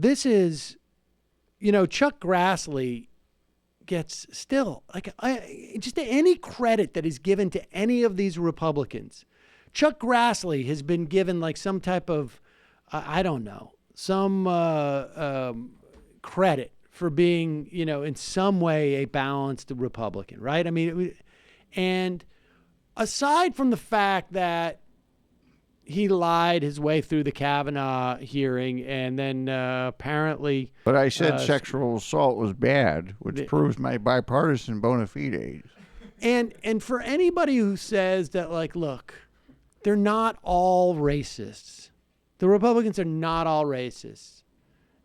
this is, Chuck Grassley gets still just any credit that is given to any of these Republicans. Chuck Grassley has been given like some type of, I don't know, some credit for being, in some way a balanced Republican, right? I mean, and aside from the fact that he lied his way through the Kavanaugh hearing and then apparently... But I said sexual assault was bad, which proves my bipartisan bona fides. And for anybody who says that, like, look, they're not all racists. The Republicans are not all racists.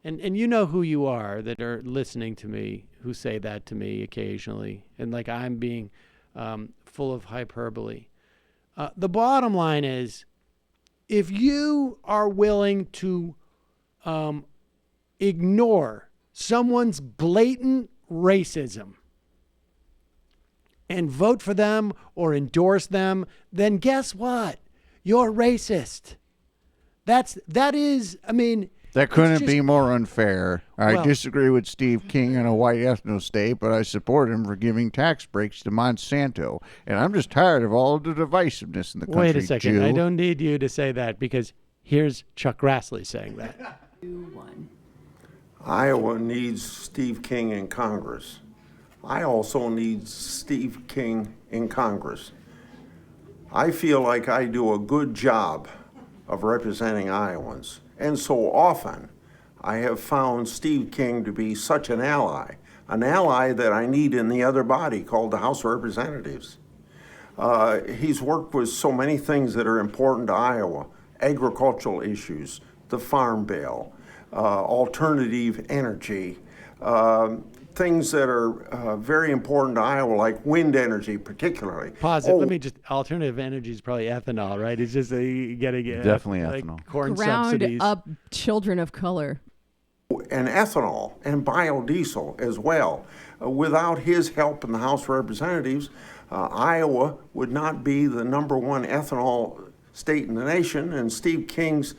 And you know who you are that are listening to me, who say that to me occasionally. And, like, I'm being full of hyperbole. The bottom line is, if you are willing to ignore someone's blatant racism and vote for them or endorse them, then guess what? You're racist. That couldn't be more unfair. I disagree with Steve King in a white ethno state, but I support him for giving tax breaks to Monsanto. And I'm just tired of all the divisiveness in the country. Wait a second. I don't need you to say that, because here's Chuck Grassley saying that. Iowa needs Steve King in Congress. I also need Steve King in Congress. I feel like I do a good job of representing Iowans. And so often, I have found Steve King to be such an ally that I need in the other body called the House of Representatives. He's worked with so many things that are important to Iowa: agricultural issues, the Farm Bill, alternative energy, things that are very important to Iowa, like wind energy particularly. Pause it. Let me just, alternative energy is probably ethanol, right? It's just getting definitely like ethanol. Corn Ground subsidies. up children of color. And ethanol and biodiesel as well. Without his help in the House of Representatives, Iowa would not be the #1 ethanol state in the nation, and Steve King's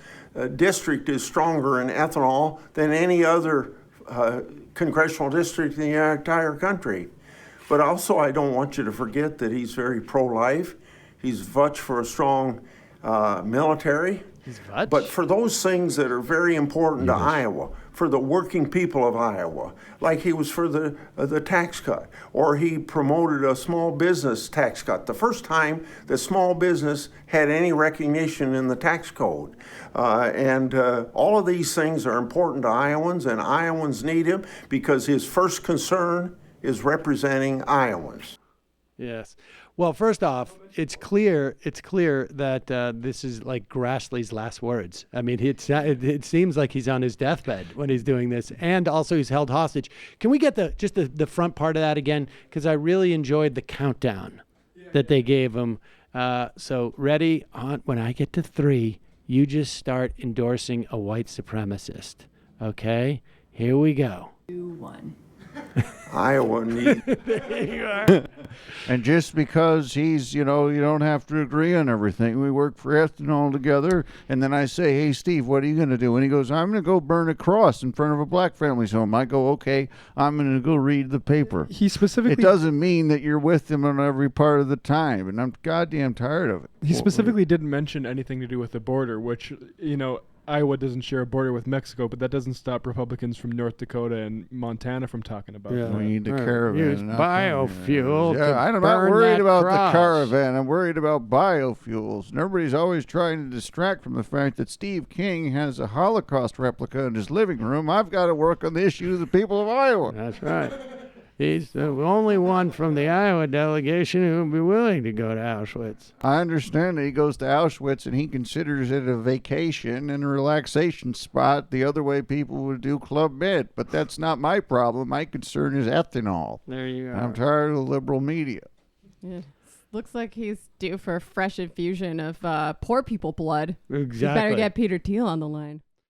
district is stronger in ethanol than any other congressional district in the entire country. But also, I don't want you to forget that he's very pro-life. He's much for a strong military. He's much. But for those things that are very important to Iowa, for the working people of Iowa, like he was for the tax cut, or he promoted a small business tax cut, the first time that small business had any recognition in the tax code. And all of these things are important to Iowans, and Iowans need him because his first concern is representing Iowans. Yes. Well, first off, it's clear that this is like Grassley's last words. I mean, it seems like he's on his deathbed when he's doing this, and also he's held hostage. Can we get the front part of that again? Because I really enjoyed the countdown that they gave him. So ready, on when I get to 3, you just start endorsing a white supremacist. Okay? Here we go. 2, 1. Iowa needs... There you are. And just because he's, you don't have to agree on everything. We work for ethanol together, and then I say, hey, Steve, what are you going to do? And he goes, I'm going to go burn a cross in front of a black family's home. I go, okay, I'm going to go read the paper. He specifically... It doesn't mean that you're with him on every part of the time, and I'm goddamn tired of it. He specifically didn't mention anything to do with the border, which, Iowa doesn't share a border with Mexico, but that doesn't stop Republicans from North Dakota and Montana from talking about that. We need the caravan. Use biofuel. Yeah, I'm not worried about the caravan. I'm worried about biofuels. And everybody's always trying to distract from the fact that Steve King has a Holocaust replica in his living room. I've got to work on the issue of the people of Iowa. That's right. He's the only one from the Iowa delegation who would be willing to go to Auschwitz. I understand that he goes to Auschwitz and he considers it a vacation and a relaxation spot the other way people would do Club Med. But that's not my problem. My concern is ethanol. There you go. I'm tired of the liberal media. Yeah. Looks like he's due for a fresh infusion of poor people blood. Exactly. You better get Peter Thiel on the line.